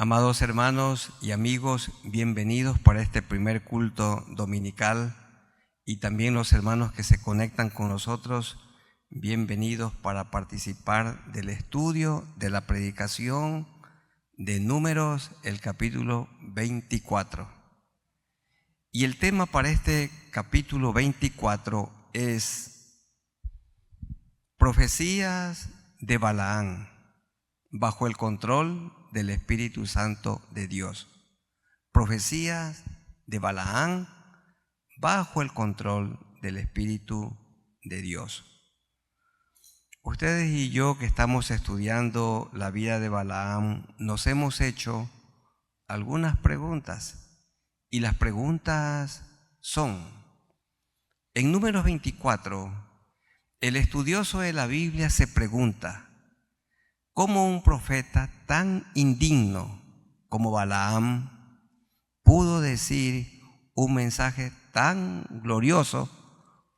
Amados hermanos y amigos, bienvenidos para este primer culto dominical, y también los hermanos que se conectan con nosotros, bienvenidos para participar del estudio de la predicación de Números, el capítulo 24. Y el tema para este capítulo 24 es profecías de Balaam bajo el control del Espíritu Santo de Dios. Profecías de Balaam bajo el control del Espíritu de Dios. Ustedes y yo que estamos estudiando la vida de Balaam, nos hemos hecho algunas preguntas, y las preguntas son: en Números 24, el estudioso de la Biblia se pregunta, ¿cómo un profeta tan indigno como Balaam pudo decir un mensaje tan glorioso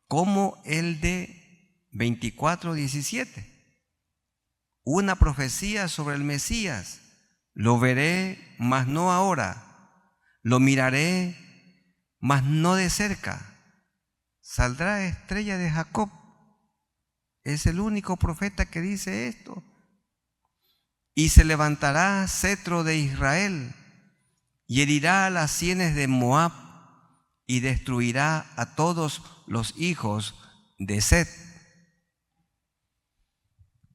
como el de 24:17? Una profecía sobre el Mesías: lo veré, mas no ahora; lo miraré, mas no de cerca. Saldrá estrella de Jacob. Es el único profeta que dice esto. Y se levantará cetro de Israel, y herirá a las sienes de Moab, y destruirá a todos los hijos de Set.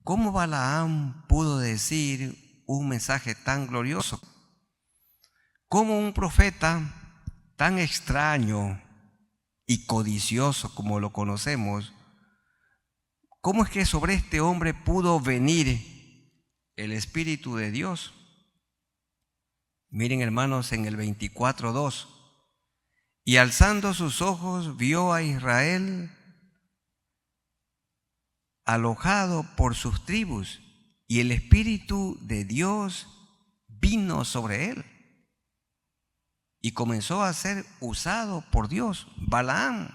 ¿Cómo Balaam pudo decir un mensaje tan glorioso? ¿Cómo un profeta tan extraño y codicioso como lo conocemos, cómo es que sobre este hombre pudo venir el Espíritu de Dios? Miren, hermanos, en el 24:2, y alzando sus ojos vio a Israel alojado por sus tribus, y el Espíritu de Dios vino sobre él, y comenzó a ser usado por Dios. Balaam,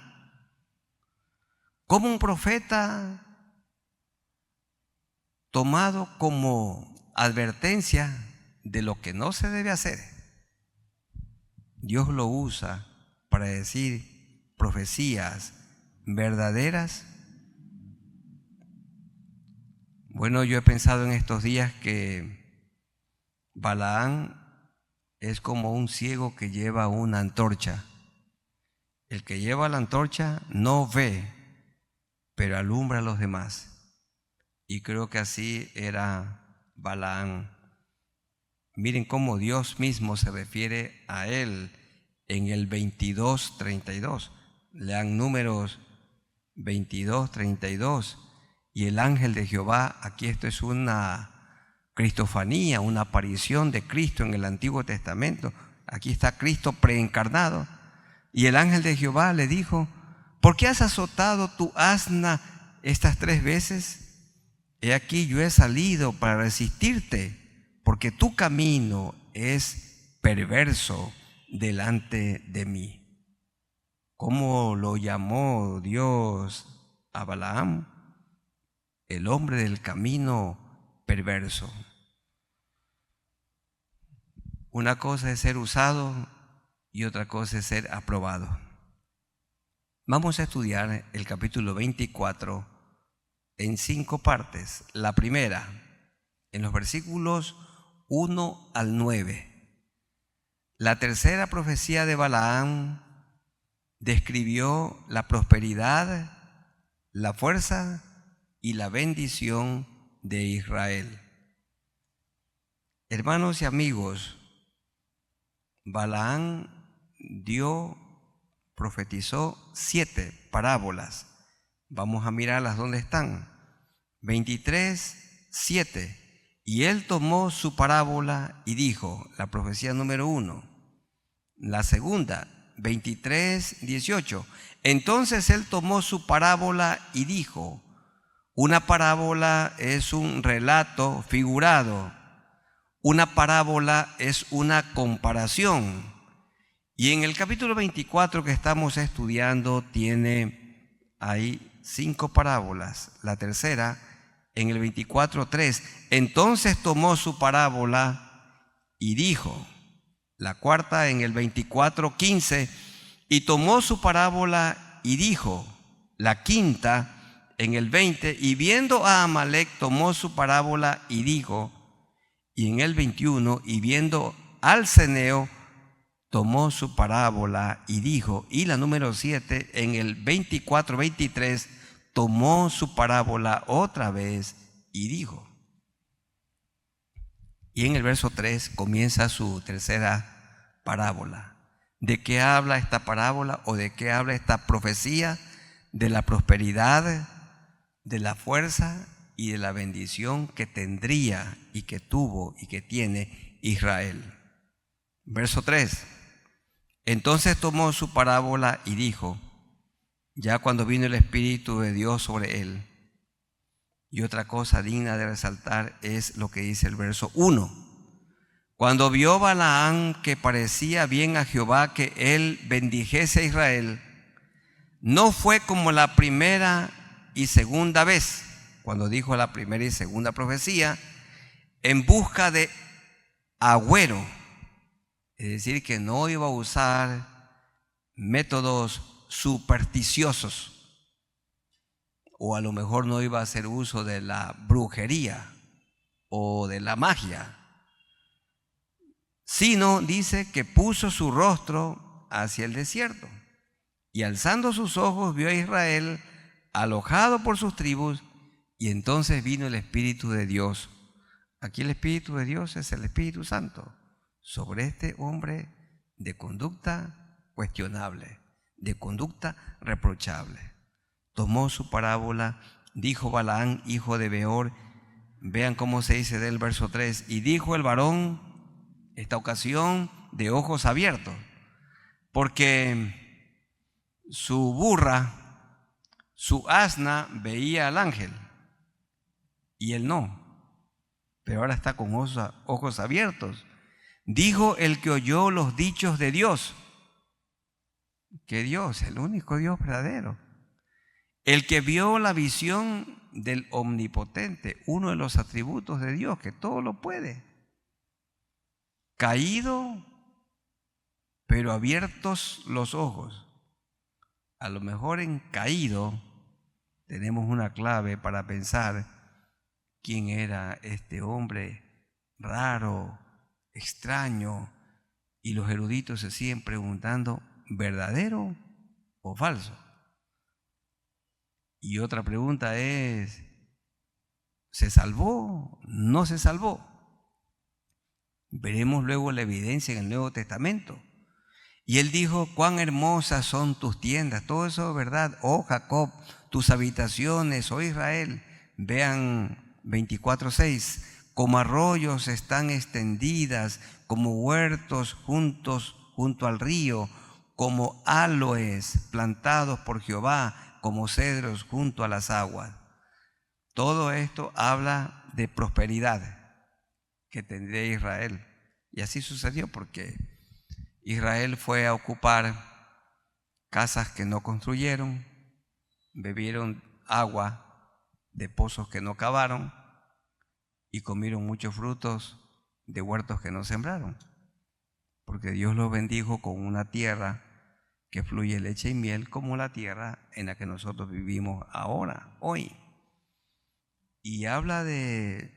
como un profeta tomado como advertencia de lo que no se debe hacer, Dios lo usa para decir profecías verdaderas. Bueno, yo he pensado en estos días que Balaam es como un ciego que lleva una antorcha. El que lleva la antorcha no ve, pero alumbra a los demás. Y creo que así era Balaam. Miren cómo Dios mismo se refiere a él en el 22:32. Lean Números 22:32. Y el ángel de Jehová, aquí esto es una cristofanía, una aparición de Cristo en el Antiguo Testamento. Aquí está Cristo preencarnado. Y el ángel de Jehová le dijo: ¿por qué has azotado tu asna estas 3 veces? He aquí, yo he salido para resistirte, porque tu camino es perverso delante de mí. ¿Cómo lo llamó Dios a Balaam? El hombre del camino perverso. Una cosa es ser usado y otra cosa es ser aprobado. Vamos a estudiar el capítulo 24 en 5 partes. La primera, en los versículos 1 al 9. La tercera profecía de Balaam describió la prosperidad, la fuerza y la bendición de Israel. Hermanos y amigos, Balaam profetizó 7 parábolas. Vamos a mirarlas dónde están. 23:7. Y él tomó su parábola y dijo, la profecía número 1. La segunda, 23:18. Entonces él tomó su parábola y dijo: una parábola es un relato figurado. Una parábola es una comparación. Y en el capítulo 24 que estamos estudiando tiene ahí 5 parábolas. La tercera, en el 24:3. Entonces tomó su parábola y dijo. La cuarta en el 24:15, y tomó su parábola y dijo. La quinta en el 20, y viendo a Amalec tomó su parábola y dijo. Y en el 21, y viendo al ceneo, tomó su parábola y dijo. Y la número 7, en el 24-23, tomó su parábola otra vez y dijo. Y en el verso 3 comienza su tercera parábola. ¿De qué habla esta parábola o de qué habla esta profecía? De la prosperidad, de la fuerza y de la bendición que tendría y que tuvo y que tiene Israel. Verso 3. Entonces tomó su parábola y dijo, ya cuando vino el Espíritu de Dios sobre él. Y otra cosa digna de resaltar es lo que dice el verso 1. Cuando vio Balaam que parecía bien a Jehová que él bendijese a Israel, no fue como la primera y segunda vez, cuando dijo la primera y segunda profecía, en busca de agüero. Es decir, que no iba a usar métodos supersticiosos, o a lo mejor no iba a hacer uso de la brujería o de la magia, sino dice que puso su rostro hacia el desierto y alzando sus ojos vio a Israel alojado por sus tribus, y entonces vino el Espíritu de Dios. Aquí el Espíritu de Dios es el Espíritu Santo sobre este hombre de conducta cuestionable, de conducta reprochable. Tomó su parábola, dijo Balaam, hijo de Beor. Vean cómo se dice del verso 3. Y dijo el varón, esta ocasión, de ojos abiertos, porque su burra, su asna, veía al ángel y él no, pero ahora está con ojos abiertos. Dijo el que oyó los dichos de Dios, que Dios, el único Dios verdadero, el que vio la visión del omnipotente, uno de los atributos de Dios, que todo lo puede, caído, pero abiertos los ojos. A lo mejor en caído tenemos una clave para pensar quién era este hombre raro, extraño, y los eruditos se siguen preguntando, ¿verdadero o falso? Y otra pregunta es, ¿se salvó? ¿No se salvó? Veremos luego la evidencia en el Nuevo Testamento. Y él dijo, cuán hermosas son tus tiendas. Todo eso es verdad. Oh Jacob, tus habitaciones, oh Israel. Vean 24:6. Como arroyos están extendidas, como huertos junto al río, como aloes plantados por Jehová, como cedros junto a las aguas. Todo esto habla de prosperidad que tendría Israel. Y así sucedió porque Israel fue a ocupar casas que no construyeron, bebieron agua de pozos que no cavaron y comieron muchos frutos de huertos que no sembraron, porque Dios los bendijo con una tierra que fluye leche y miel, como la tierra en la que nosotros vivimos ahora, hoy. Y habla de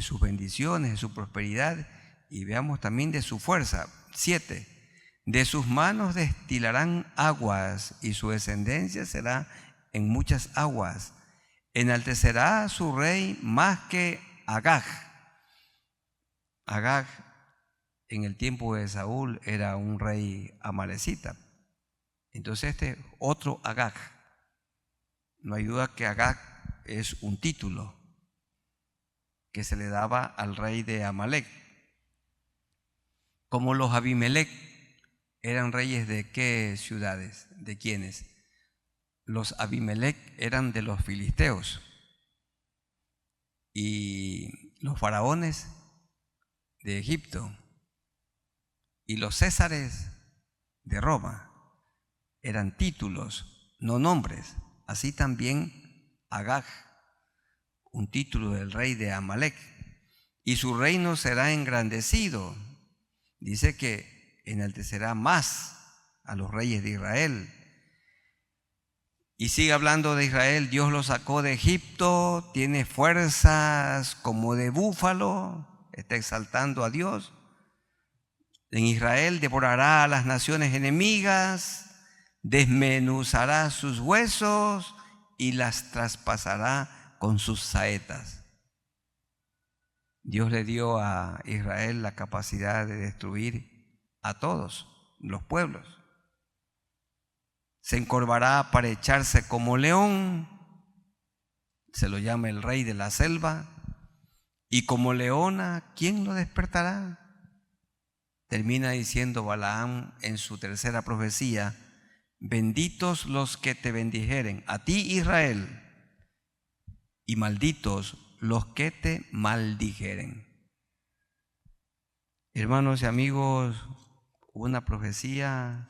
sus bendiciones, de su prosperidad, y veamos también de su fuerza. 7. De sus manos destilarán aguas, y su descendencia será en muchas aguas. Enaltecerá a su rey más que Agag. Agag en el tiempo de Saúl era un rey amalecita. Entonces este otro Agag. No hay duda que Agag es un título que se le daba al rey de Amalec. Como los Abimelec eran reyes de qué ciudades, de quiénes. Los Abimelec eran de los filisteos y los faraones de Egipto y los césares de Roma. Eran títulos, no nombres. Así también Agag, un título del rey de Amalec. y su reino será engrandecido. Dice que enaltecerá más a los reyes de Israel. Y sigue hablando de Israel. Dios lo sacó de Egipto, tiene fuerzas como de búfalo, está exaltando a Dios. En Israel devorará a las naciones enemigas, desmenuzará sus huesos y las traspasará con sus saetas. Dios le dio a Israel la capacidad de destruir a todos los pueblos. Se encorvará para echarse como león, se lo llama el rey de la selva, y como leona, ¿quién lo despertará? Termina diciendo Balaam en su tercera profecía: benditos los que te bendijeren, a ti Israel, y malditos los que te maldijeren. Hermanos y amigos, una profecía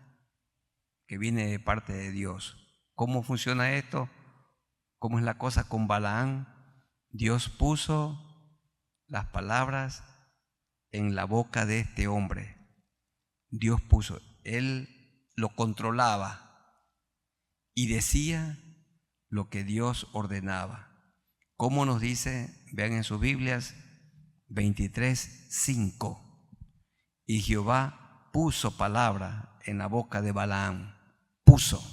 que viene de parte de Dios. ¿Cómo funciona esto? ¿Cómo es la cosa con Balaam? Dios puso las palabras en la boca de este hombre. Dios puso, él lo controlaba y decía lo que Dios ordenaba. ¿Cómo nos dice? Vean en sus Biblias 23:5. Y Jehová puso palabra en la boca de Balaam. Puso.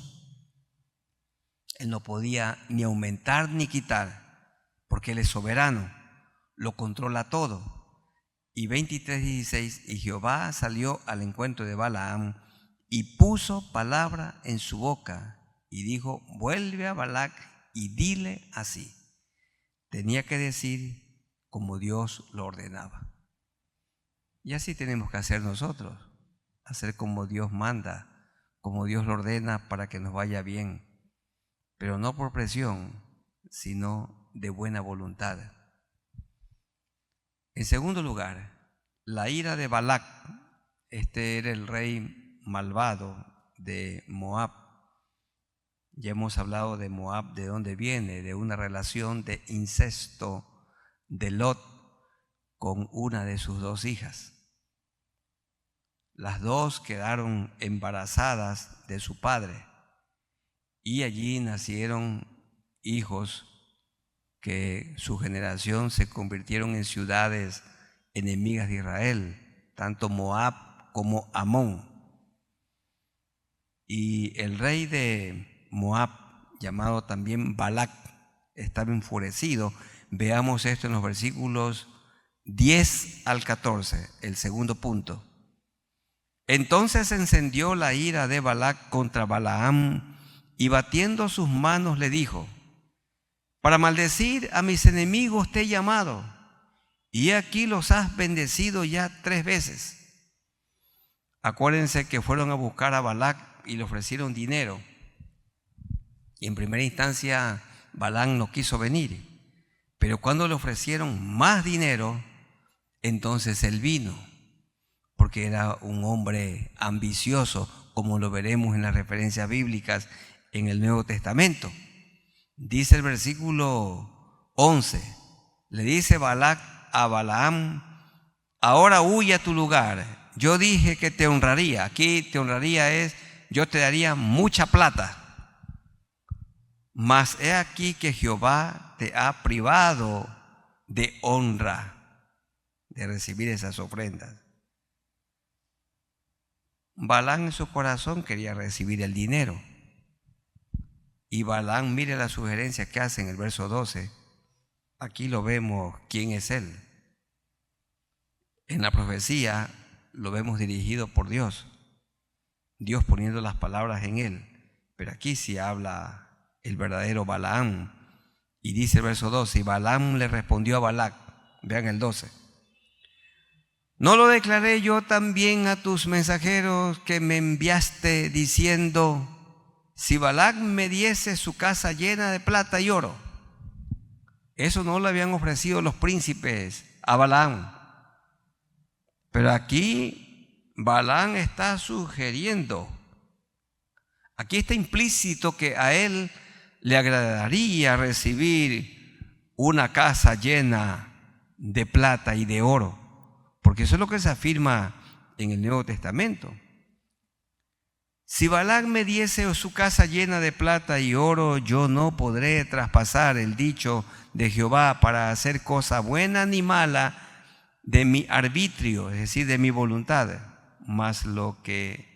Él no podía ni aumentar ni quitar, porque Él es soberano, lo controla todo. Y 23:16, y Jehová salió al encuentro de Balaam y puso palabra en su boca y dijo: vuelve a Balac y dile así. Tenía que decir como Dios lo ordenaba. Y así tenemos que hacer nosotros, hacer como Dios manda, como Dios lo ordena para que nos vaya bien, pero no por presión, sino de buena voluntad. En segundo lugar, la ira de Balac. Este era el rey malvado de Moab. Ya hemos hablado de Moab, de dónde viene, de una relación de incesto de Lot con una de sus dos hijas. Las dos quedaron embarazadas de su padre y allí nacieron hijos que su generación se convirtieron en ciudades enemigas de Israel, tanto Moab como Amón. Y el rey de Moab, llamado también Balac, estaba enfurecido. Veamos esto en los versículos 10 al 14, el segundo punto. Entonces encendió la ira de Balac contra Balaam y batiendo sus manos le dijo: para maldecir a mis enemigos te he llamado, y aquí los has bendecido ya 3 veces. Acuérdense que fueron a buscar a Balac y le ofrecieron dinero. Y en primera instancia Balaam no quiso venir, pero cuando le ofrecieron más dinero, entonces él vino, porque era un hombre ambicioso, como lo veremos en las referencias bíblicas en el Nuevo Testamento. Dice el versículo 11, le dice Balac a Balaam: ahora huye a tu lugar, yo dije que te honraría. Aquí te honraría es, yo te daría mucha plata, mas he aquí que Jehová te ha privado de honra, de recibir esas ofrendas. Balaam en su corazón quería recibir el dinero. Y Balaam, mire la sugerencia que hace en el verso 12. Aquí lo vemos quién es él. En la profecía lo vemos dirigido por Dios, Dios poniendo las palabras en él. Pero aquí sí habla el verdadero Balaam. Y dice el verso 12, y Balaam le respondió a Balac. Vean el 12. ¿No lo declaré yo también a tus mensajeros que me enviaste diciendo: si Balac me diese su casa llena de plata y oro? Eso no le habían ofrecido los príncipes a Balaam. Pero aquí Balaam está sugiriendo, aquí está implícito que a él le agradaría recibir una casa llena de plata y de oro, porque eso es lo que se afirma en el Nuevo Testamento. Si Balac me diese su casa llena de plata y oro, yo no podré traspasar el dicho de Jehová para hacer cosa buena ni mala de mi arbitrio, es decir, de mi voluntad. Mas lo que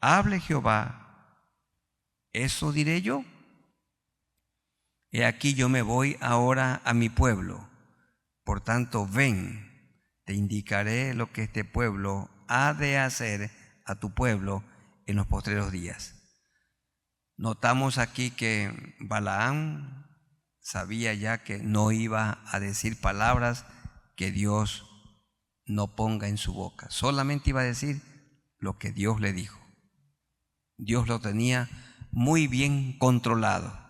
hable Jehová, eso diré yo. He aquí yo me voy ahora a mi pueblo. Por tanto, ven, te indicaré lo que este pueblo ha de hacer a tu pueblo en los postreros días. Notamos aquí que Balaam sabía ya que no iba a decir palabras que Dios no ponga en su boca. Solamente iba a decir lo que Dios le dijo. Dios lo tenía muy bien controlado.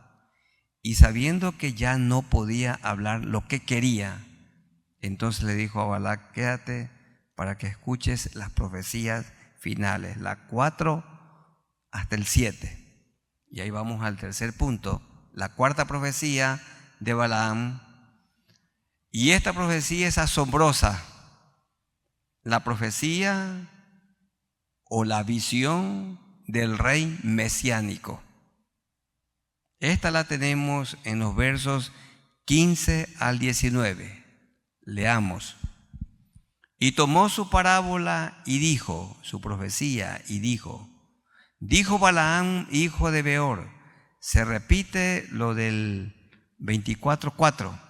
Y sabiendo que ya no podía hablar lo que quería, entonces le dijo a Balac: quédate para que escuches las profecías finales, la 4 hasta el 7. Y ahí vamos al tercer punto, la cuarta profecía de Balaam. Y esta profecía es asombrosa. La profecía o la visión del rey mesiánico. Esta la tenemos en los versos 15 al 19. Leamos. Y tomó su parábola y dijo, su profecía, y dijo: dijo Balaam, hijo de Beor. Se repite lo del 24:4.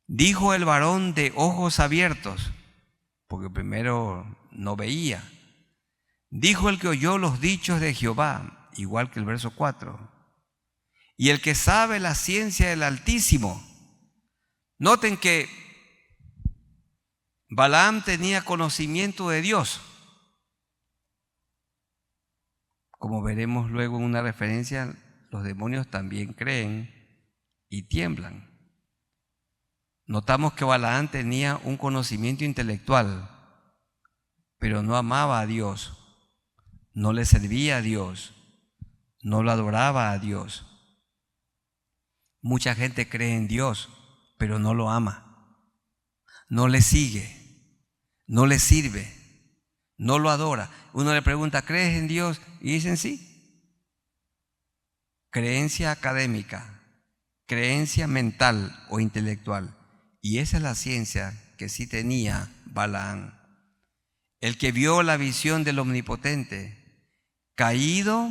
Dijo el varón de ojos abiertos, porque primero no veía. Dijo el que oyó los dichos de Jehová, igual que el verso 4. Y el que sabe la ciencia del Altísimo. Noten que Balaam tenía conocimiento de Dios. Como veremos luego en una referencia, los demonios también creen y tiemblan. Notamos que Balaam tenía un conocimiento intelectual, pero no amaba a Dios, no le servía a Dios, no lo adoraba a Dios. Mucha gente cree en Dios, pero no lo ama, no le sigue, no le sirve, no lo adora. Uno le pregunta: ¿crees en Dios? Y dicen sí. Creencia académica, creencia mental o intelectual. Y esa es la ciencia que sí tenía Balaam. El que vio la visión del Omnipotente, caído,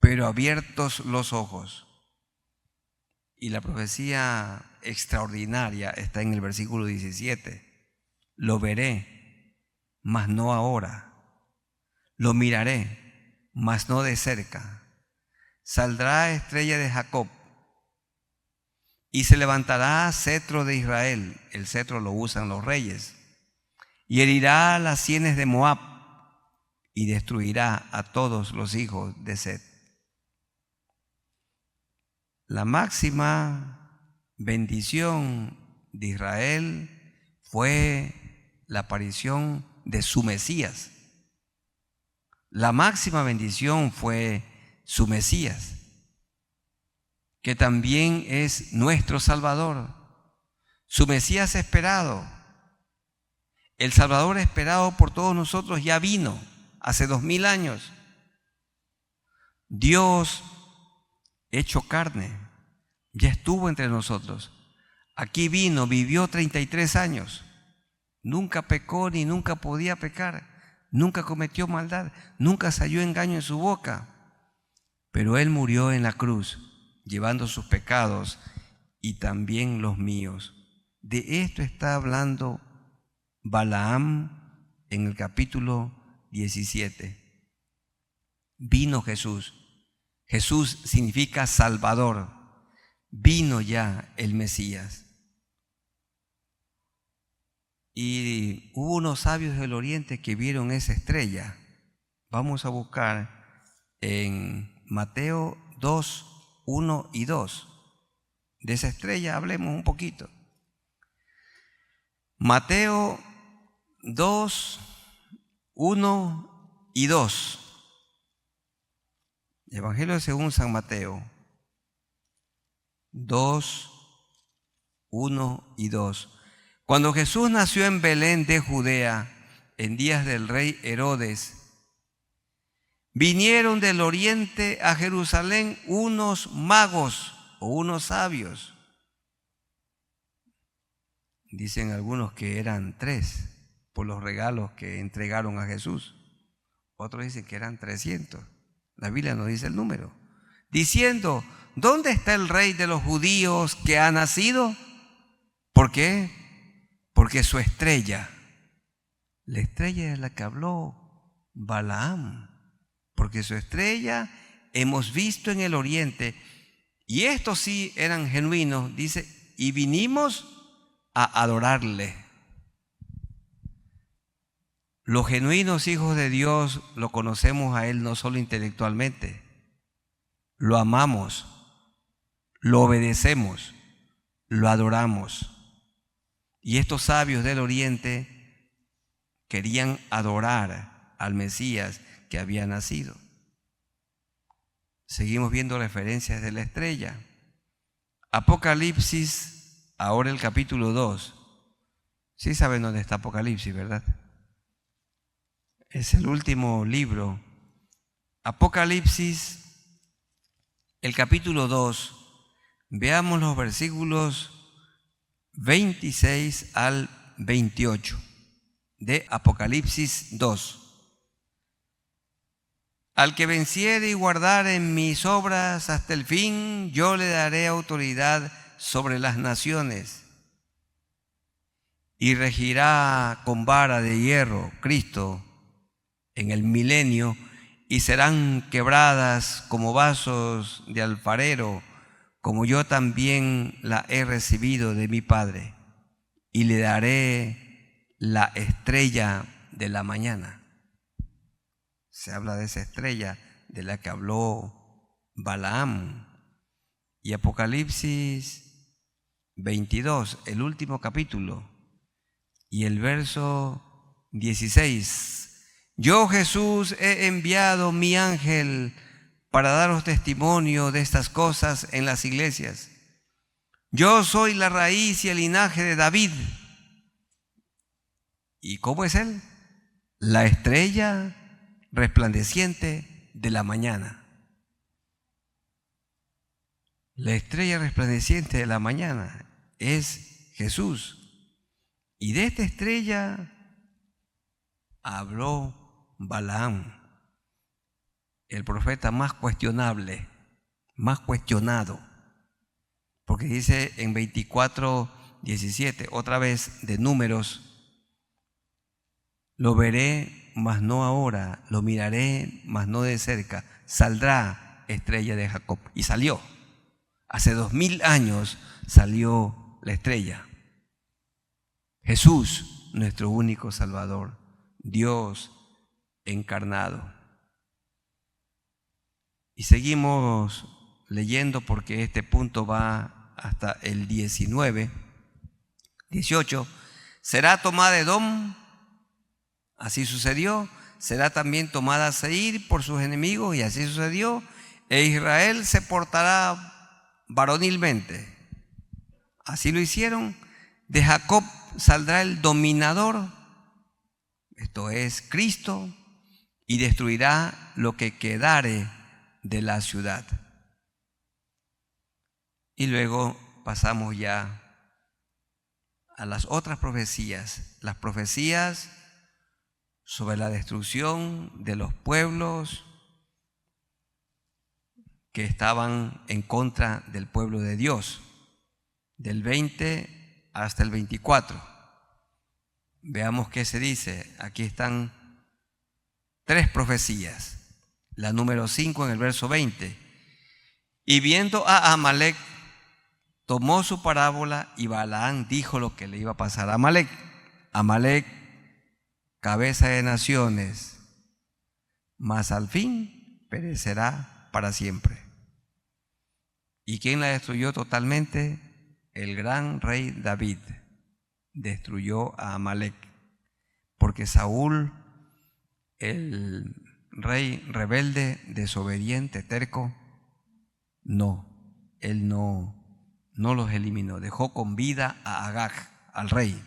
pero abiertos los ojos. Y la profecía extraordinaria está en el versículo 17. Lo veré, mas no ahora. Lo miraré, mas no de cerca. Saldrá estrella de Jacob y se levantará cetro de Israel. El cetro lo usan los reyes. Y herirá las sienes de Moab y destruirá a todos los hijos de Set. La máxima bendición de Israel fue la aparición de su Mesías. La máxima bendición fue su Mesías, que también es nuestro Salvador. Su Mesías esperado, el Salvador esperado por todos nosotros, ya vino hace 2000 años. Dios hecho carne, ya estuvo entre nosotros. Aquí vino, vivió 33 años. Nunca pecó ni nunca podía pecar. Nunca cometió maldad. Nunca salió engaño en su boca. Pero Él murió en la cruz, llevando sus pecados y también los míos. De esto está hablando Balaam en el capítulo 17. Vino Jesús. Jesús significa Salvador. Vino ya el Mesías. Y hubo unos sabios del oriente que vieron esa estrella. Vamos a buscar en Mateo 2, 1 y 2. De esa estrella hablemos un poquito. Mateo 2, 1 y 2. Evangelio según San Mateo 2, 1 y 2. Cuando Jesús nació en Belén de Judea, en días del rey Herodes, vinieron del oriente a Jerusalén unos magos o unos sabios. Dicen algunos que eran 3 por los regalos que entregaron a Jesús. Otros dicen que eran 300. La Biblia no dice el número. Diciendo, ¿dónde está el rey de los judíos que ha nacido? ¿Por qué? Porque su estrella, la estrella de la que habló Balaam, porque su estrella hemos visto en el oriente, y estos sí eran genuinos, dice, y vinimos a adorarle. Los genuinos hijos de Dios lo conocemos a Él no solo intelectualmente, lo amamos, lo obedecemos, lo adoramos. Y estos sabios del oriente querían adorar al Mesías que había nacido. Seguimos viendo referencias de la estrella. Apocalipsis, ahora el capítulo 2. Sí saben dónde está Apocalipsis, ¿verdad? Es el último libro. Apocalipsis, el capítulo 2. Veamos los versículos 26 al 28 de Apocalipsis 2. Al que venciere y guardare en mis obras hasta el fin, yo le daré autoridad sobre las naciones y regirá con vara de hierro, Cristo, en el milenio, y serán quebradas como vasos de alfarero, como yo también la he recibido de mi Padre, y le daré la estrella de la mañana. Se habla de esa estrella de la que habló Balaam. Y Apocalipsis 22, el último capítulo, y el verso 16. Yo, Jesús, he enviado mi ángel para daros testimonio de estas cosas en las iglesias. Yo soy la raíz y el linaje de David. ¿Y cómo es él? La estrella resplandeciente de la mañana. La estrella resplandeciente de la mañana es Jesús. Y de esta estrella habló Balaam, el profeta más cuestionable, más cuestionado. Porque dice en 24:17, otra vez de Números, lo veré, mas no ahora, lo miraré, mas no de cerca, saldrá estrella de Jacob. Y salió. Hace 2000 años salió la estrella. Jesús, nuestro único Salvador, Dios encarnado. Y seguimos leyendo porque este punto va hasta el 19, 18. Será tomada Edom, así sucedió. Será también tomada Seir por sus enemigos, y así sucedió. E Israel se portará varonilmente. Así lo hicieron. De Jacob saldrá el dominador, esto es Cristo, y destruirá lo que quedare de la ciudad. Y luego pasamos ya a las otras profecías, las profecías sobre la destrucción de los pueblos que estaban en contra del pueblo de Dios, del 20 hasta el 24. Veamos qué se dice. Aquí están 3 profecías. La número 5 en el verso 20. Y viendo a Amalek, tomó su parábola, y Balaam dijo lo que le iba a pasar a Amalek. Amalek, cabeza de naciones, mas al fin perecerá para siempre. ¿Y quién la destruyó totalmente? El gran rey David destruyó a Amalek, porque Saúl, el rey rebelde, desobediente, terco, él no no los eliminó, dejó con vida a Agag, al rey.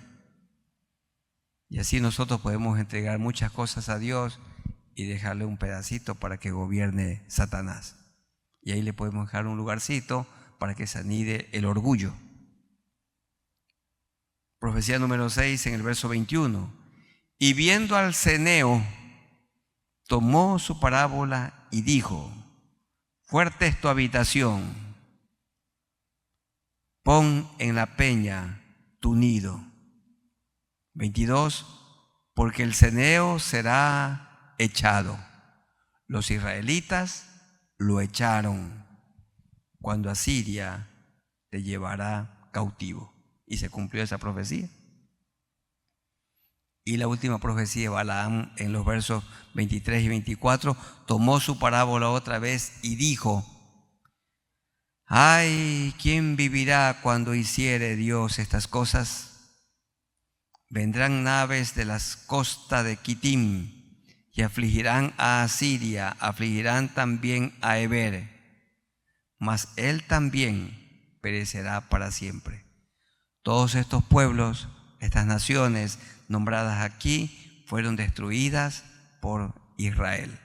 Y así nosotros podemos entregar muchas cosas a Dios y dejarle un pedacito para que gobierne Satanás. Y ahí le podemos dejar un lugarcito para que se anide el orgullo. Profecía número 6 en el verso 21. Y viendo al ceneo, tomó su parábola y dijo: fuerte es tu habitación, pon en la peña tu nido. 22. Porque el ceneo será echado. Los israelitas lo echaron cuando Asiria te llevará cautivo. Y se cumplió esa profecía. Y la última profecía de Balaam en los versos 23 y 24 tomó su parábola otra vez y dijo: ay, ¿quién vivirá cuando hiciere Dios estas cosas? Vendrán naves de las costas de Quitim y afligirán a Asiria, afligirán también a Eber, mas él también perecerá para siempre. Todos estos pueblos, estas naciones nombradas aquí, fueron destruidas por Israel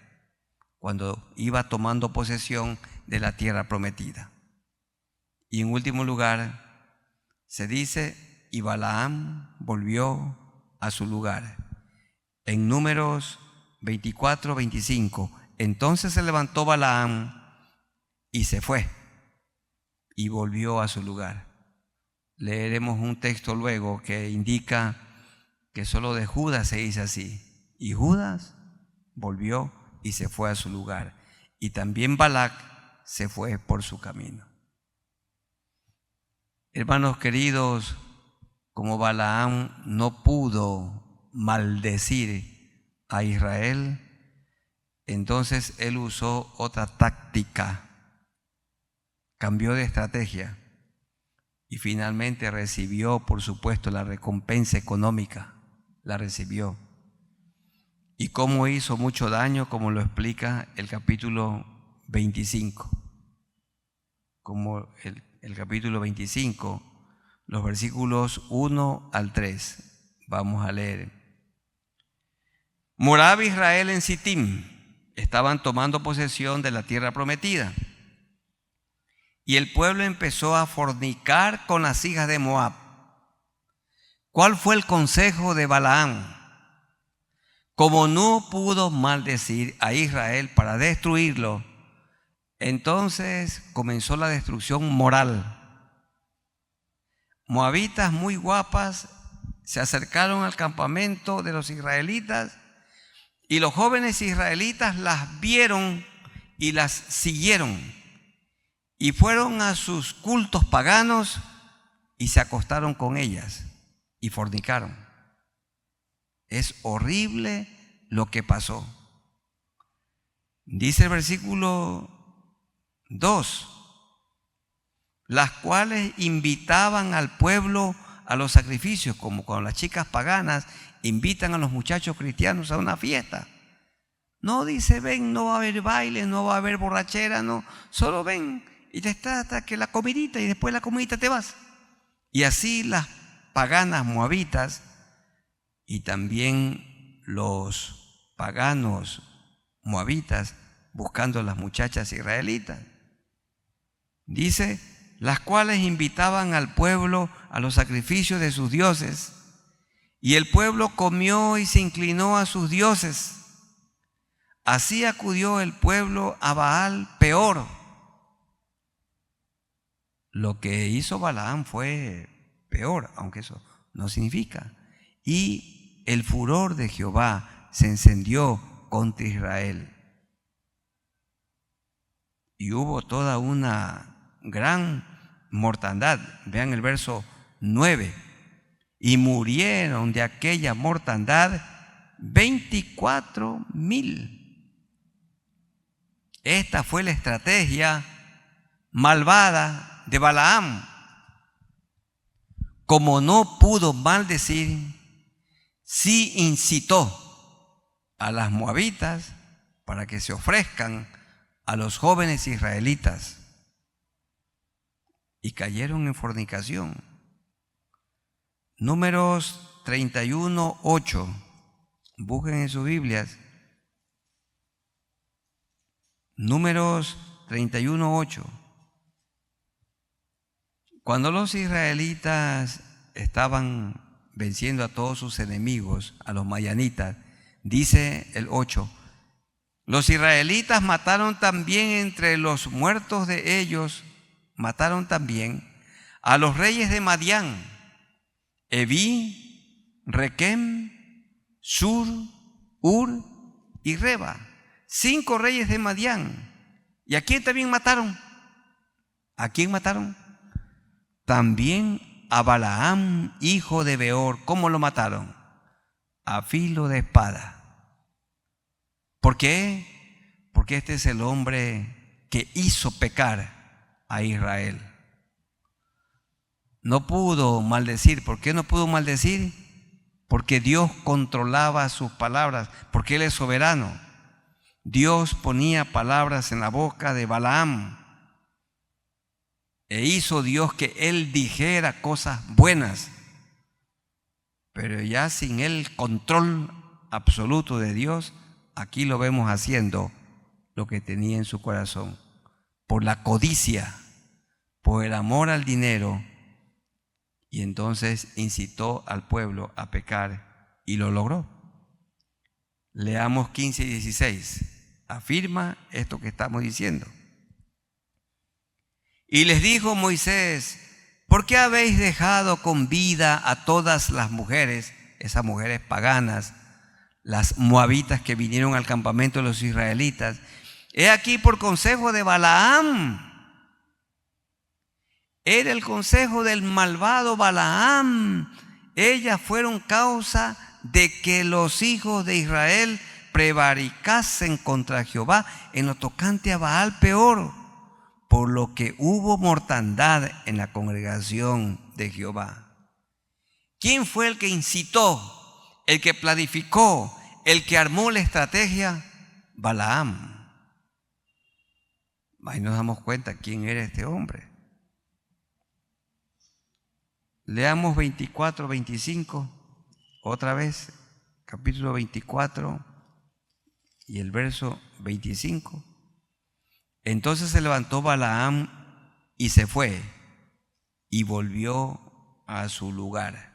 cuando iba tomando posesión de la tierra prometida. Y en último lugar, se dice: y Balaam volvió a su lugar. En Números 24, 25. Entonces se levantó Balaam y se fue y volvió a su lugar. Leeremos un texto luego que indica que solo de Judas se dice así: y Judas volvió y se fue a su lugar. Y también Balac se fue por su camino. Hermanos queridos, como Balaam no pudo maldecir a Israel, entonces él usó otra táctica, cambió de estrategia y finalmente recibió, por supuesto, la recompensa económica, la recibió. ¿Y cómo hizo mucho daño? Como lo explica el capítulo 25. Como el capítulo 25, los versículos 1 al 3. Vamos a leer. Moraba Israel en Sittim. Estaban tomando posesión de la tierra prometida. Y el pueblo empezó a fornicar con las hijas de Moab. ¿Cuál fue el consejo de Balaam? Como no pudo maldecir a Israel para destruirlo, entonces comenzó la destrucción moral. Moabitas muy guapas se acercaron al campamento de los israelitas y los jóvenes israelitas las vieron y las siguieron y fueron a sus cultos paganos y se acostaron con ellas y fornicaron. Es horrible lo que pasó. Dice el versículo 2: las cuales invitaban al pueblo a los sacrificios, como cuando las chicas paganas invitan a los muchachos cristianos a una fiesta. No dice: ven, no va a haber baile, no va a haber borrachera, no, solo ven y te está hasta que la comidita y después de la comidita te vas. Y así las paganas moabitas y también los paganos moabitas buscando a las muchachas israelitas. Dice: las cuales invitaban al pueblo a los sacrificios de sus dioses, y el pueblo comió y se inclinó a sus dioses. Así acudió el pueblo a Baal peor. Lo que hizo Balaam fue peor, aunque eso no significa. Y el furor de Jehová se encendió contra Israel. Y hubo toda una gran mortandad. Vean el verso 9. Y murieron de aquella mortandad 24,000. Esta fue la estrategia malvada de Balaam. Como no pudo maldecir, sí incitó a las moabitas para que se ofrezcan a los jóvenes israelitas. y cayeron en fornicación. Números 31:8. Busquen en sus Biblias. Números 31:8. Cuando los israelitas estaban venciendo a todos sus enemigos, a los madianitas, dice el 8, los israelitas mataron también entre los muertos de ellos, mataron también a los reyes de Madián, Eví, Requem, Sur, Ur y Reba, 5 reyes de Madián. ¿Y a quién también mataron? ¿A quién mataron? También a Balaam, hijo de Beor. ¿Cómo lo mataron? A filo de espada. ¿Por qué? Porque este es el hombre que hizo pecar a Israel. No pudo maldecir. ¿Por qué no pudo maldecir? Porque Dios controlaba sus palabras, porque Él es soberano. Dios ponía palabras en la boca de Balaam e hizo Dios que él dijera cosas buenas, pero ya sin el control absoluto de Dios, aquí lo vemos haciendo lo que tenía en su corazón, por la codicia, por el amor al dinero, y entonces incitó al pueblo a pecar y lo logró. Leamos 15 y 16. Afirma esto que estamos diciendo. Y les dijo Moisés: ¿por qué habéis dejado con vida a todas las mujeres, esas mujeres paganas, las moabitas que vinieron al campamento de los israelitas? He aquí por consejo de Balaam. Era el consejo del malvado Balaam. Ellas fueron causa de que los hijos de Israel prevaricasen contra Jehová en lo tocante a Baal Peor, por lo que hubo mortandad en la congregación de Jehová. ¿Quién fue el que incitó, el que planificó, el que armó la estrategia? Balaam. Ahí nos damos cuenta quién era este hombre. Leamos 24, 25, otra vez, capítulo 24 y el verso 25. Entonces se levantó Balaam y se fue y volvió a su lugar.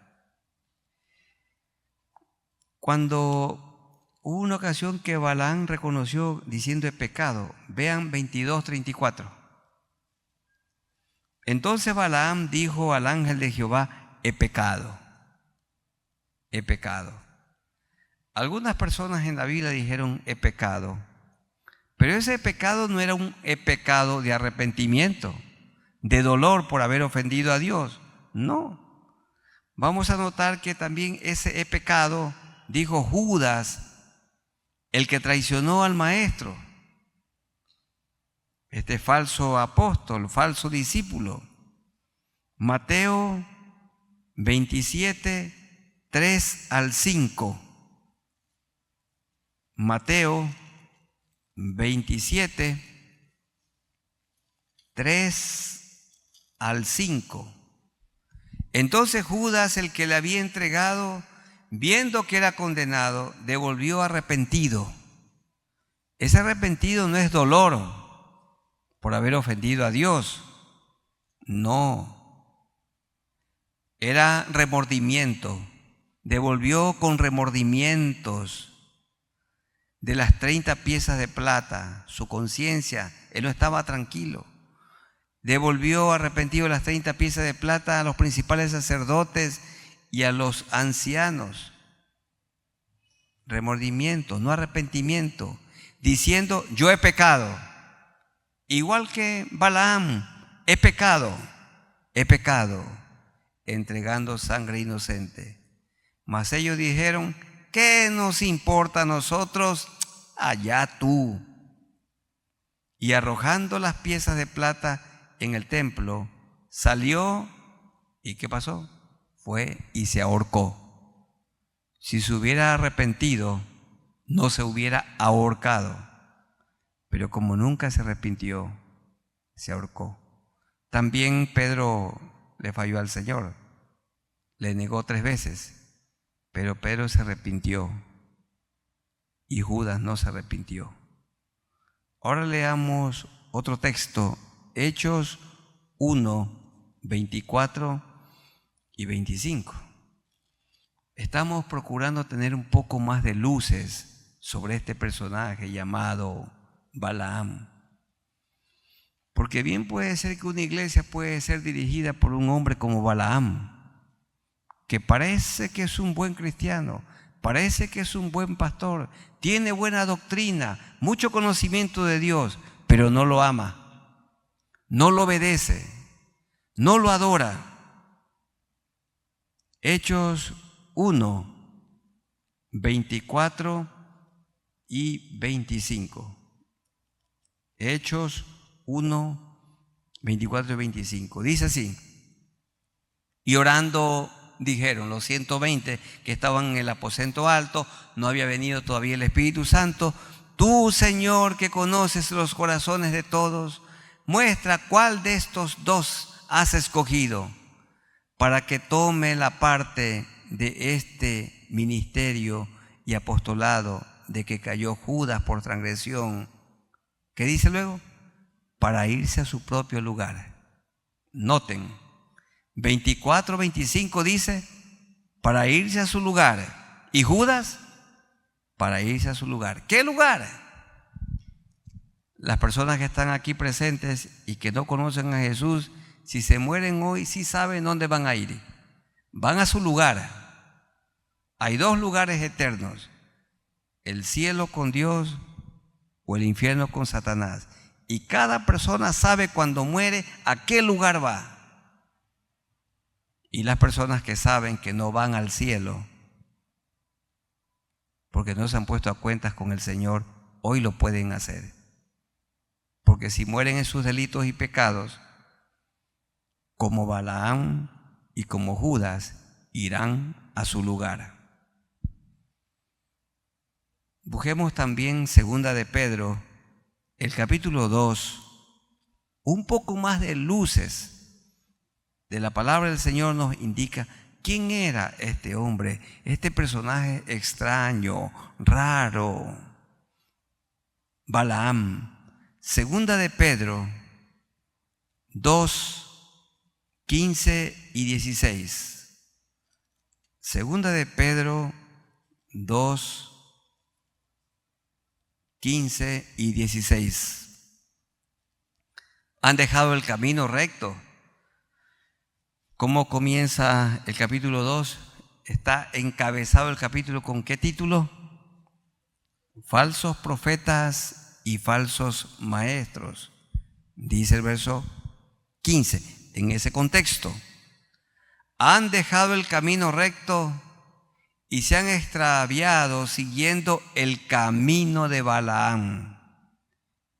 Cuando hubo una ocasión que Balaam reconoció diciendo he pecado, vean 22:34. Entonces Balaam dijo al ángel de Jehová: he pecado, he pecado. Algunas personas en la Biblia dijeron he pecado, pero ese pecado no era un pecado de arrepentimiento, de dolor por haber ofendido a Dios. No. Vamos a notar que también ese pecado, dijo Judas, el que traicionó al maestro, este falso apóstol, falso discípulo. Mateo 27, 3 al 5. Mateo 27, 3 al 5. Entonces Judas, el que le había entregado, viendo que era condenado, devolvió arrepentido. Ese arrepentido no es dolor por haber ofendido a Dios. No. Era remordimiento. Devolvió con remordimientos de las 30 piezas de plata, su conciencia. Él no estaba tranquilo. Devolvió arrepentido las 30 piezas de plata a los principales sacerdotes y a los ancianos. Remordimiento, no arrepentimiento, diciendo yo he pecado. Igual que Balaam, he pecado, entregando sangre inocente. Mas ellos dijeron: ¿qué nos importa a nosotros? Allá tú. Y arrojando las piezas de plata en el templo, salió y ¿qué pasó? Fue y se ahorcó. Si se hubiera arrepentido, no se hubiera ahorcado. Pero como nunca se arrepintió, se ahorcó. También Pedro le falló al Señor, le negó 3 veces, pero Pedro se arrepintió y Judas no se arrepintió. Ahora leamos otro texto, Hechos 1, 24 y 25. Estamos procurando tener un poco más de luces sobre este personaje llamado Balaam. Porque bien puede ser que una iglesia puede ser dirigida por un hombre como Balaam, que parece que es un buen cristiano, parece que es un buen pastor, tiene buena doctrina, mucho conocimiento de Dios, pero no lo ama, no lo obedece, no lo adora. Hechos 1, 24 y 25. Hechos 1, 24 y 25. Dice así: y orando dijeron los 120 que estaban en el aposento alto, no había venido todavía el Espíritu Santo: tú, Señor, que conoces los corazones de todos, muestra cuál de estos dos has escogido para que tome la parte de este ministerio y apostolado de que cayó Judas por transgresión. ¿Qué dice luego? Para irse a su propio lugar. Noten, 24, 25 dice, para irse a su lugar. Y Judas, para irse a su lugar. ¿Qué lugar? Las personas que están aquí presentes y que no conocen a Jesús, si se mueren hoy, sí saben dónde van a ir. Van a su lugar. Hay 2 lugares eternos: el cielo con Dios o el infierno con Satanás. Y cada persona sabe cuando muere a qué lugar va. Y las personas que saben que no van al cielo porque no se han puesto a cuentas con el Señor, hoy lo pueden hacer. Porque si mueren en sus delitos y pecados, como Balaam y como Judas, irán a su lugar. Busquemos también 2 de Pedro, el capítulo 2, un poco más de luces de la palabra del Señor nos indica quién era este hombre, este personaje extraño, raro, Balaam. 2 de Pedro 2, 15 y 16. 2 de Pedro 2, 15 y 16. Han dejado el camino recto. ¿Cómo comienza el capítulo 2? Está encabezado el capítulo ¿con qué título? Falsos profetas y falsos maestros. Dice el verso 15, en ese contexto. Han dejado el camino recto y se han extraviado siguiendo el camino de Balaam.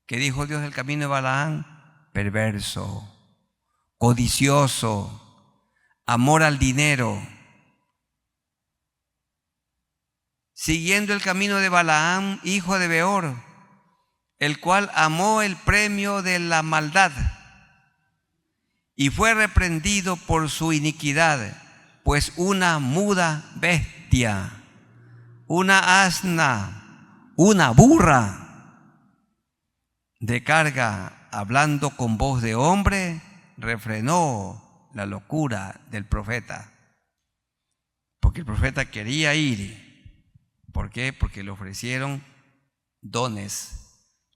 ¿Qué dijo Dios del camino de Balaam? Perverso, codicioso, amor al dinero. Siguiendo el camino de Balaam, hijo de Beor, el cual amó el premio de la maldad y fue reprendido por su iniquidad, pues una muda bestia, una asna, una burra de carga, hablando con voz de hombre, refrenó la locura del profeta. Porque el profeta quería ir. ¿Por qué? Porque le ofrecieron dones,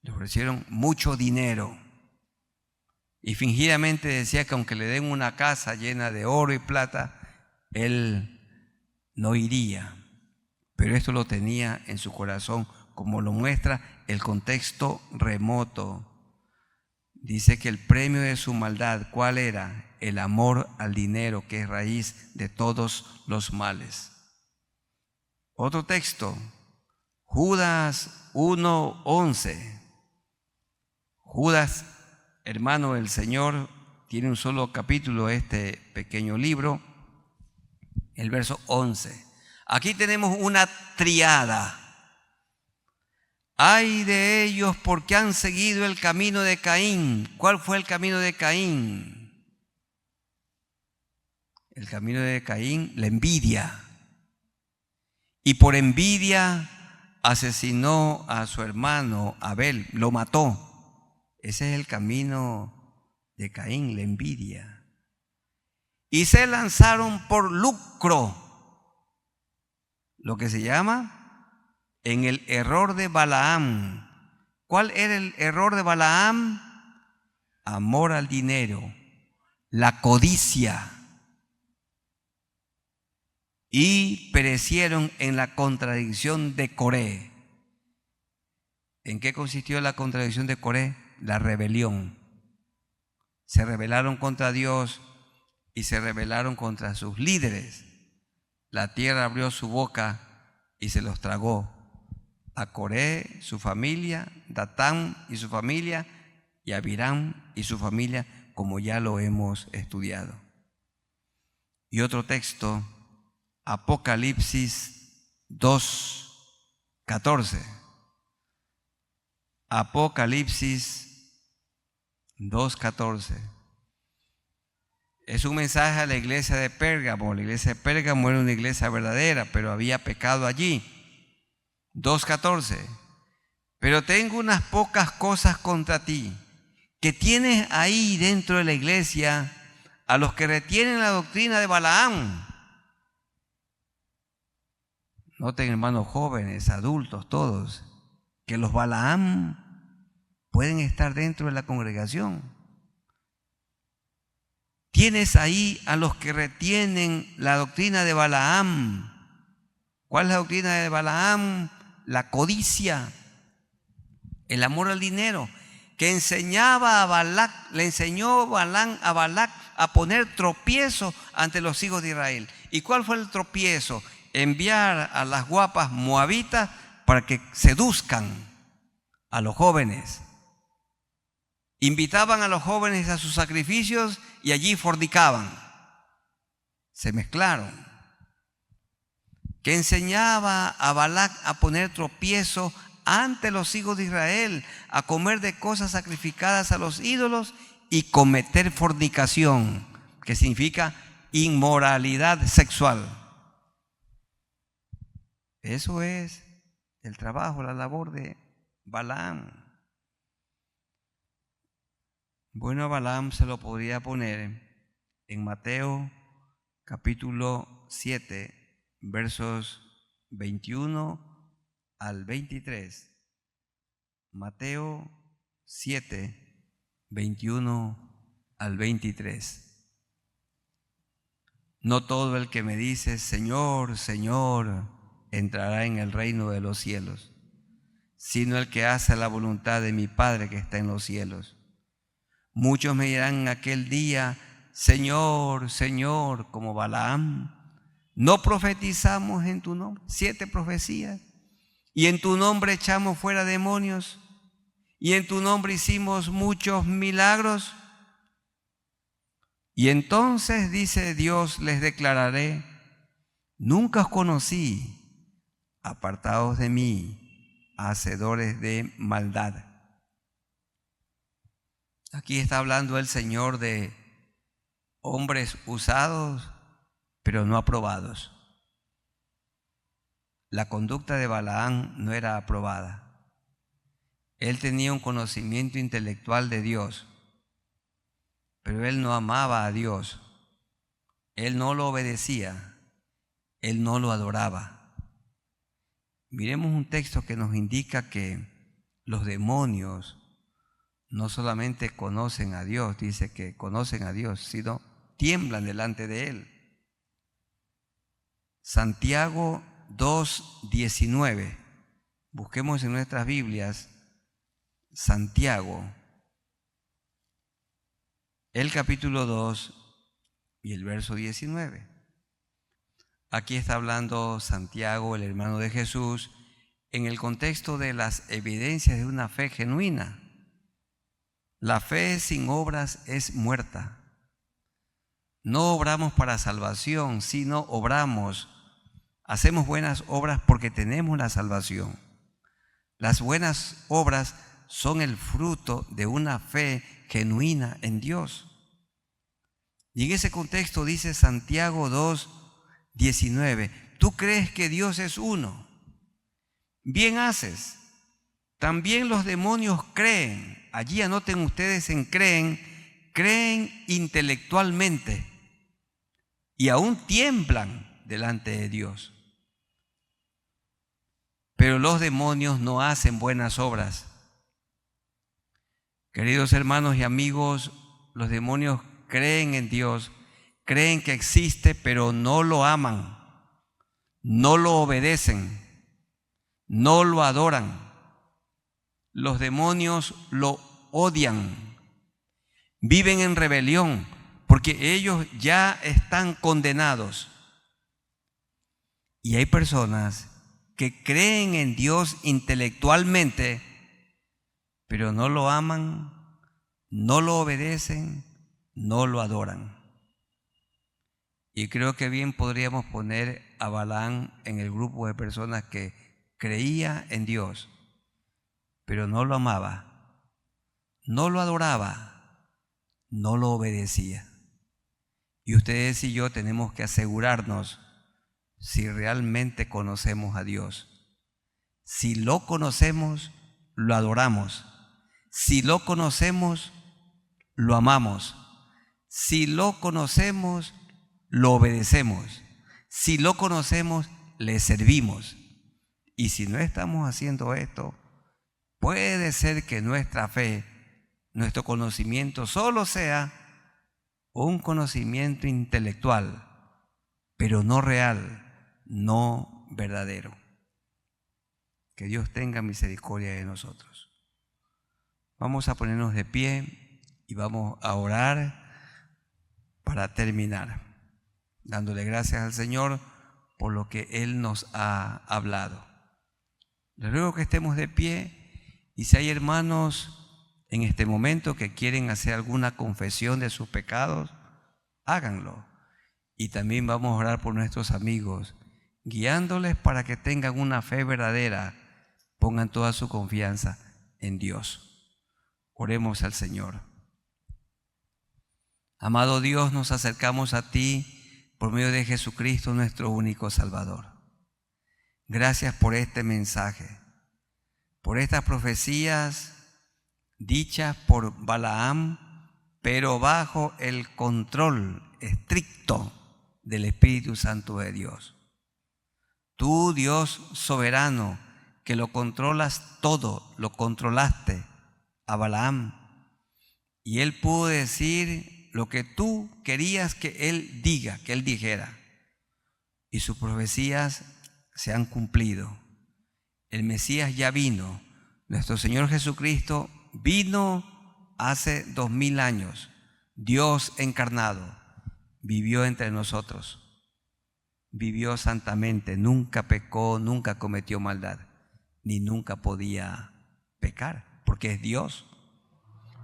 le ofrecieron mucho dinero. Y fingidamente decía que aunque le den una casa llena de oro y plata, él no iría. Pero esto lo tenía en su corazón, como lo muestra el contexto remoto. Dice que el premio de su maldad, ¿cuál era? El amor al dinero, que es raíz de todos los males. Otro texto, Judas 1:11. Judas, hermano del Señor, tiene un solo capítulo este pequeño libro, el verso 11. Aquí tenemos una triada. Ay de ellos porque han seguido el camino de Caín. ¿Cuál fue el camino de Caín? El camino de Caín, la envidia. Y por envidia asesinó a su hermano Abel, lo mató. Ese es el camino de Caín, la envidia. Y se lanzaron por lucro, lo que se llama en el error de Balaam. ¿Cuál era el error de Balaam? Amor al dinero, la codicia. Y perecieron en la contradicción de Coré. ¿En qué consistió la contradicción de Coré? La rebelión. Se rebelaron contra Dios y se rebelaron contra sus líderes. La tierra abrió su boca y se los tragó. A Coré, su familia, Datán y su familia, y a Abiram y su familia, como ya lo hemos estudiado. Y otro texto, Apocalipsis 2:14. Apocalipsis 2:14. Es un mensaje a la iglesia de Pérgamo. La iglesia de Pérgamo era una iglesia verdadera, pero había pecado allí. 2:14. Pero tengo unas pocas cosas contra ti, que tienes ahí dentro de la iglesia a los que retienen la doctrina de Balaam. Noten, hermanos jóvenes, adultos, todos, que los Balaam pueden estar dentro de la congregación. Tienes ahí a los que retienen la doctrina de Balaam. ¿Cuál es la doctrina de Balaam? La codicia, el amor al dinero, que enseñaba a Balac, le enseñó Balaam a Balac a poner tropiezo ante los hijos de Israel. ¿Y cuál fue el tropiezo? Enviar a las guapas moabitas para que seduzcan a los jóvenes. Invitaban a los jóvenes a sus sacrificios y allí fornicaban. Se mezclaron. Que enseñaba a Balac a poner tropiezo ante los hijos de Israel, a comer de cosas sacrificadas a los ídolos y cometer fornicación, que significa inmoralidad sexual. Eso es el trabajo, la labor de Balaam. Bueno, a Balaam se lo podría poner en Mateo capítulo 7, versos 21 al 23. Mateo 7, 21 al 23. No todo el que me dice, Señor, Señor, entrará en el reino de los cielos, sino el que hace la voluntad de mi Padre que está en los cielos. Muchos me dirán en aquel día, Señor, Señor, como Balaam, ¿no profetizamos en tu nombre 7 profecías? Y en tu nombre echamos fuera demonios, y en tu nombre hicimos muchos milagros. Y entonces, dice Dios, les declararé, nunca os conocí, apartados de mí, hacedores de maldad. Aquí está hablando el Señor de hombres usados, pero no aprobados. La conducta de Balaam no era aprobada. Él tenía un conocimiento intelectual de Dios, pero él no amaba a Dios. Él no lo obedecía. Él no lo adoraba. Miremos un texto que nos indica que los demonios no solamente conocen a Dios, dice que conocen a Dios, sino tiemblan delante de Él. Santiago 2:19. Busquemos en nuestras Biblias Santiago, el capítulo 2 y el verso 19. Aquí está hablando Santiago, el hermano de Jesús, en el contexto de las evidencias de una fe genuina. La fe sin obras es muerta. No obramos para salvación, sino obramos, hacemos buenas obras porque tenemos la salvación. Las buenas obras son el fruto de una fe genuina en Dios. Y en ese contexto dice Santiago 2:19, tú crees que Dios es uno. Bien haces. También los demonios creen. Allí anoten ustedes en creen intelectualmente y aún tiemblan delante de Dios. Pero los demonios no hacen buenas obras. Queridos hermanos y amigos, los demonios creen en Dios, creen que existe, pero no lo aman, no lo obedecen, no lo adoran. Los demonios lo odian, viven en rebelión, porque ellos ya están condenados. Y hay personas que creen en Dios intelectualmente, pero no lo aman, no lo obedecen, no lo adoran. Y creo que bien podríamos poner a Balaam en el grupo de personas que creía en Dios, pero no lo amaba, no lo adoraba, no lo obedecía. Y ustedes y yo tenemos que asegurarnos si realmente conocemos a Dios. Si lo conocemos, lo adoramos. Si lo conocemos, lo amamos. Si lo conocemos, lo obedecemos. Si lo conocemos, le servimos. Y si no estamos haciendo esto, puede ser que nuestra fe, nuestro conocimiento solo sea un conocimiento intelectual, pero no real, no verdadero. Que Dios tenga misericordia de nosotros. Vamos a ponernos de pie y vamos a orar para terminar, dándole gracias al Señor por lo que Él nos ha hablado. Les ruego que estemos de pie y si hay hermanos en este momento que quieren hacer alguna confesión de sus pecados, háganlo. Y también vamos a orar por nuestros amigos, guiándoles para que tengan una fe verdadera, pongan toda su confianza en Dios. Oremos al Señor. Amado Dios, nos acercamos a ti por medio de Jesucristo, nuestro único Salvador. Gracias por este mensaje, por estas profecías dichas por Balaam, pero bajo el control estricto del Espíritu Santo de Dios. Tú, Dios soberano, que lo controlas todo, lo controlaste a Balaam, y él pudo decir lo que tú querías que él diga, que él dijera, y sus profecías se han cumplido. El Mesías ya vino, nuestro Señor Jesucristo vino hace 2000 años, Dios encarnado, vivió entre nosotros, vivió santamente, nunca pecó, nunca cometió maldad, ni nunca podía pecar, porque es Dios.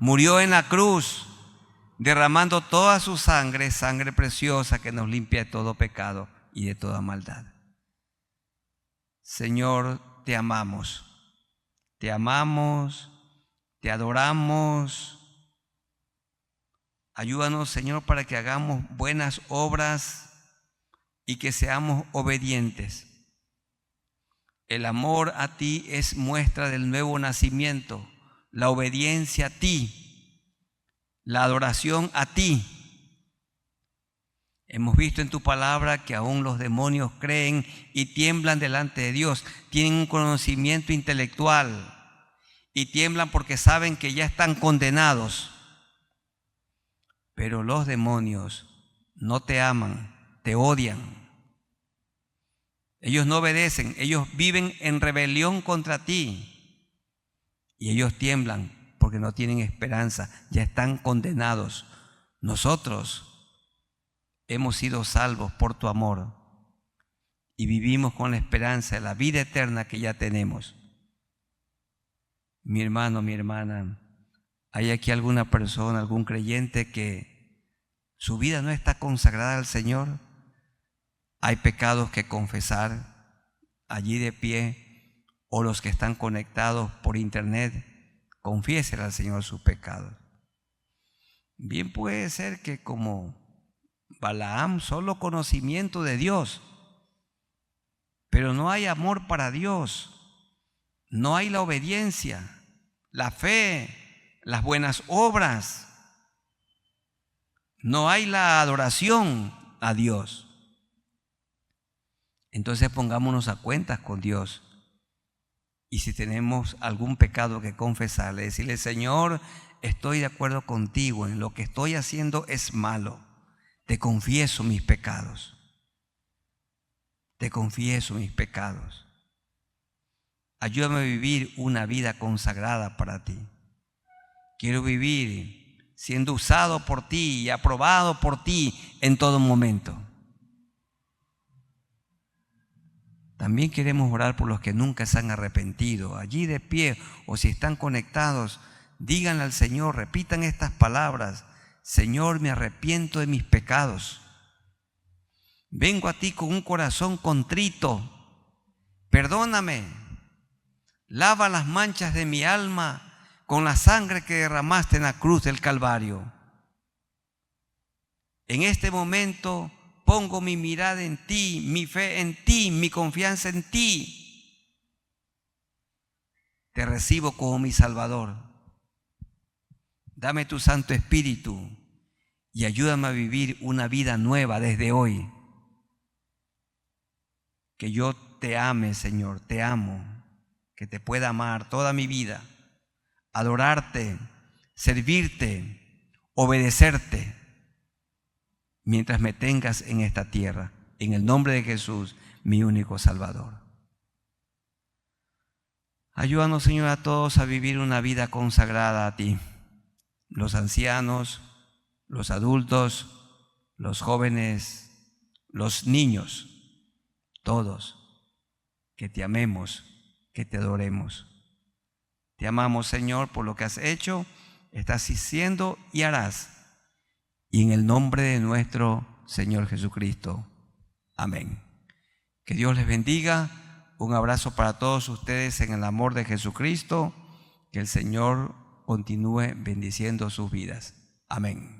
Murió en la cruz, derramando toda su sangre, sangre preciosa que nos limpia de todo pecado y de toda maldad. Señor, te amamos, te adoramos. Ayúdanos, Señor, para que hagamos buenas obras y que seamos obedientes. El amor a ti es muestra del nuevo nacimiento, la obediencia a ti, la adoración a ti. Hemos visto en tu palabra que aún los demonios creen y tiemblan delante de Dios, tienen un conocimiento intelectual y tiemblan porque saben que ya están condenados. Pero los demonios no te aman, te odian. Ellos no obedecen, ellos viven en rebelión contra ti. Y ellos tiemblan porque no tienen esperanza, ya están condenados. Nosotros hemos sido salvos por tu amor y vivimos con la esperanza de la vida eterna que ya tenemos. Mi hermano, mi hermana, ¿hay aquí alguna persona, algún creyente que su vida no está consagrada al Señor? Hay pecados que confesar allí de pie, o los que están conectados por internet, confiesen al Señor sus pecados. Bien puede ser que como Balaam, solo conocimiento de Dios, pero no hay amor para Dios, no hay la obediencia, la fe, las buenas obras, no hay la adoración a Dios. Entonces pongámonos a cuentas con Dios. Y si tenemos algún pecado que confesarle, decirle: Señor, estoy de acuerdo contigo, en lo que estoy haciendo es malo. Te confieso mis pecados. Te confieso mis pecados. Ayúdame a vivir una vida consagrada para ti. Quiero vivir siendo usado por ti y aprobado por ti en todo momento. También queremos orar por los que nunca se han arrepentido. Allí de pie, o si están conectados, díganle al Señor, repitan estas palabras: Señor, me arrepiento de mis pecados. Vengo a ti con un corazón contrito. Perdóname. Lava las manchas de mi alma con la sangre que derramaste en la cruz del Calvario. En este momento pongo mi mirada en ti, mi fe en ti, mi confianza en ti. Te recibo como mi Salvador. Dame tu Santo Espíritu y ayúdame a vivir una vida nueva desde hoy. Que yo te ame, Señor, te amo, que te pueda amar toda mi vida, adorarte, servirte, obedecerte, mientras me tengas en esta tierra, en el nombre de Jesús, mi único Salvador. Ayúdanos, Señor, a todos a vivir una vida consagrada a ti, los ancianos, los adultos, los jóvenes, los niños, todos, que te amemos, que te adoremos. Te amamos, Señor, por lo que has hecho, estás haciendo y harás. Y en el nombre de nuestro Señor Jesucristo. Amén. Que Dios les bendiga. Un abrazo para todos ustedes en el amor de Jesucristo. Que el Señor continúe bendiciendo sus vidas. Amén.